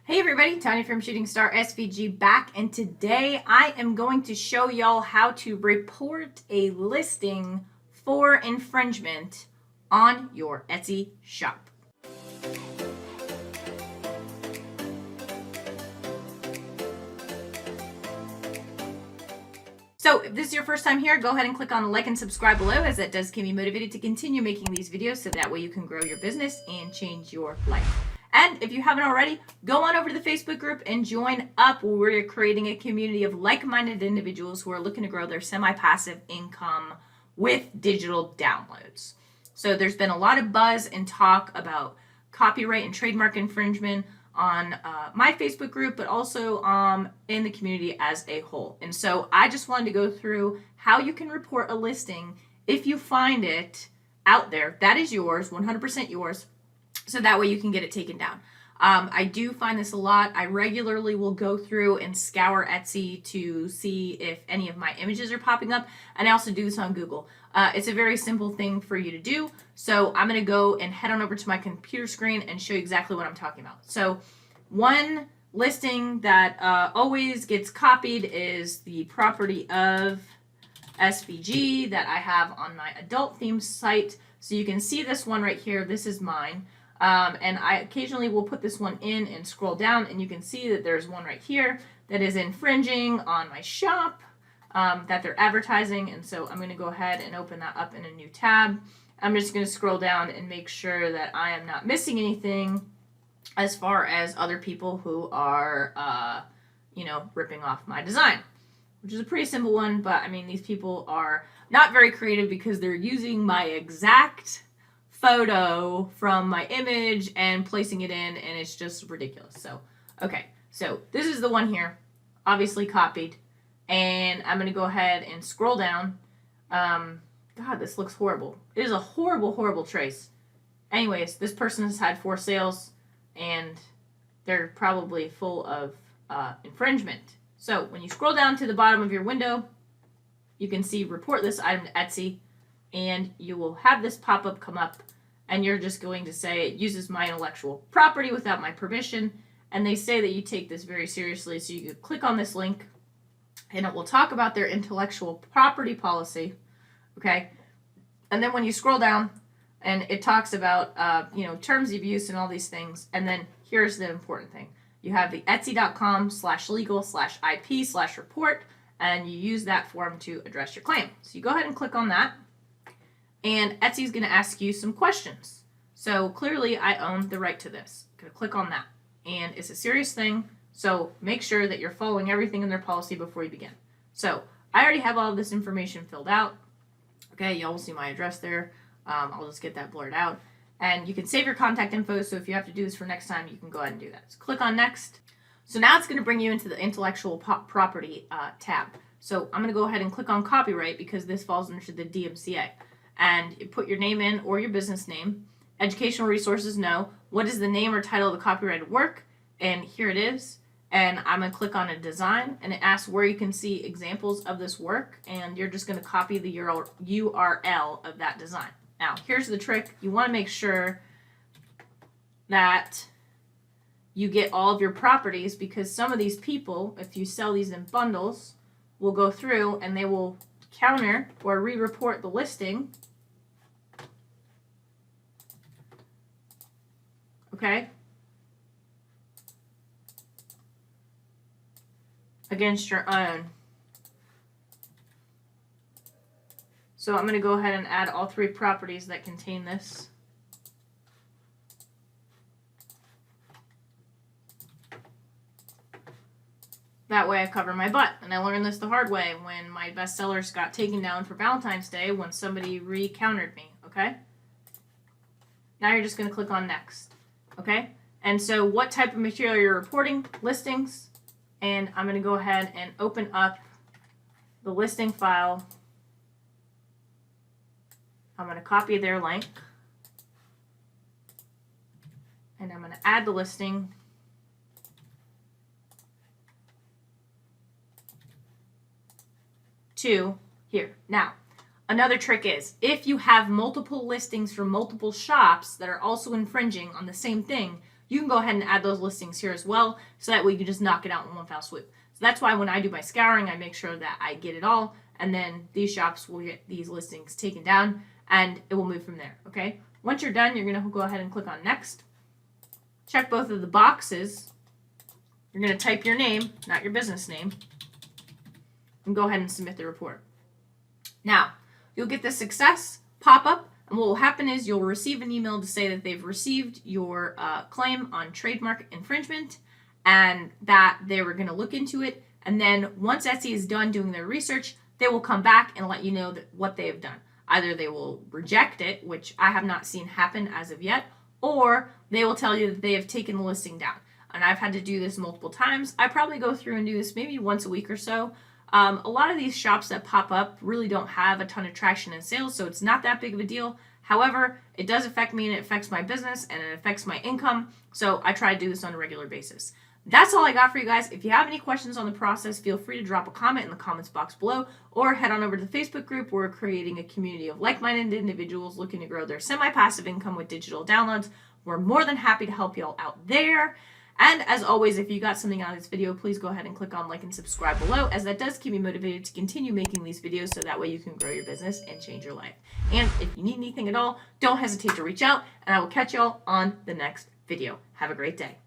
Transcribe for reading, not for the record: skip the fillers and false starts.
Hey everybody, Tanya from Shooting Star SVG back, and today I am going to show y'all how to report a listing for infringement on your Etsy shop. So if this is your first time here, go ahead and click on the like and subscribe below, as that does keep me motivated to continue making these videos so that way you can grow your business and change your life. And if you haven't already, go on over to the Facebook group and join up. We're creating a community of like-minded individuals who are looking to grow their semi-passive income with digital downloads. So there's been a lot of buzz and talk about copyright and trademark infringement on my Facebook group, but also in the community as a whole. And so I just wanted to go through how you can report a listing if you find it out there that is yours, 100% yours, so that way you can get it taken down. I do find this a lot. I regularly will go through and scour Etsy to see if any of my images are popping up, and I also do this on Google. It's a very simple thing for you to do, so I'm going to go and head on over to my computer screen and show you exactly what I'm talking about. So one listing that always gets copied is the property of SVG that I have on my adult theme site. So you can see this one right here. This is mine. And I occasionally will put this one in and scroll down, and you can see that there's one right here that is infringing on my shop that they're advertising. And so I'm going to go ahead and open that up in a new tab. I'm just going to scroll down and make sure that I am not missing anything as far as other people who are, ripping off my design, which is a pretty simple one. But I mean, these people are not very creative because they're using my exact photo from my image and placing it in, and it's just ridiculous. So, okay, so this is the one here, obviously copied, and I'm going to go ahead and scroll down. God, this looks horrible. It is a horrible, horrible trace. Anyways, this person has had 4 sales, and they're probably full of infringement. So when you scroll down to the bottom of your window, you can see report this item to Etsy, and you will have this pop-up come up, and you're just going to say it uses my intellectual property without my permission, and they say that you take this very seriously. So you can click on this link, and it will talk about their intellectual property policy, okay? And then when you scroll down, and it talks about terms of use and all these things, and then here's the important thing. You have the etsy.com/legal/IP/report, and you use that form to address your claim. So you go ahead and click on that, and Etsy is going to ask you some questions. So clearly I own the right to this. I'm going to click on that, and it's a serious thing, so make sure that you're following everything in their policy before you begin. So I already have all of this information filled out. Okay, y'all will see my address there. I'll just get that blurred out. And you can save your contact info, so if you have to do this for next time, you can go ahead and do that. So click on next. So now it's going to bring you into the intellectual property tab. So I'm going to go ahead and click on copyright because this falls under the DMCA. And you put your name in or your business name. Educational resources, no. What is the name or title of the copyrighted work? And here it is. And I'm going to click on a design, and it asks where you can see examples of this work, and you're just going to copy the URL of that design. Now, here's the trick. You want to make sure that you get all of your properties, because some of these people, if you sell these in bundles, will go through and they will counter or re-report the listing. Okay? Against your own. So I'm going to go ahead and add all 3 properties that contain this. That way I cover my butt. And I learned this the hard way when my bestsellers got taken down for Valentine's Day when somebody re-countered me, okay? Now you're just going to click on next, okay? And so what type of material you're reporting? Listings. And I'm going to go ahead and open up the listing file. I'm going to copy their link. And I'm going to add the listing. To here. Now, another trick is if you have multiple listings from multiple shops that are also infringing on the same thing, you can go ahead and add those listings here as well, so that way you can just knock it out in one foul swoop. So that's why when I do my scouring, I make sure that I get it all, and then these shops will get these listings taken down, and it will move from there, okay? Once you're done, you're going to go ahead and click on Next. Check both of the boxes. You're going to type your name, not your business name, and go ahead and submit the report. Now, you'll get the success pop-up, and what will happen is you'll receive an email to say that they've received your claim on trademark infringement and that they were going to look into it. And then once Etsy is done doing their research, they will come back and let you know what they have done. Either they will reject it, which I have not seen happen as of yet, or they will tell you that they have taken the listing down. And I've had to do this multiple times. I probably go through and do this maybe once a week or so. A lot of these shops that pop up really don't have a ton of traction and sales, so it's not that big of a deal. However, it does affect me and it affects my business and it affects my income, so I try to do this on a regular basis. That's all I got for you guys. If you have any questions on the process, feel free to drop a comment in the comments box below or head on over to the Facebook group. We're creating a community of like-minded individuals looking to grow their semi-passive income with digital downloads. We're more than happy to help y'all out there. And as always, if you got something out of this video, please go ahead and click on like and subscribe below, as that does keep me motivated to continue making these videos so that way you can grow your business and change your life. And if you need anything at all, don't hesitate to reach out, and I will catch y'all on the next video. Have a great day.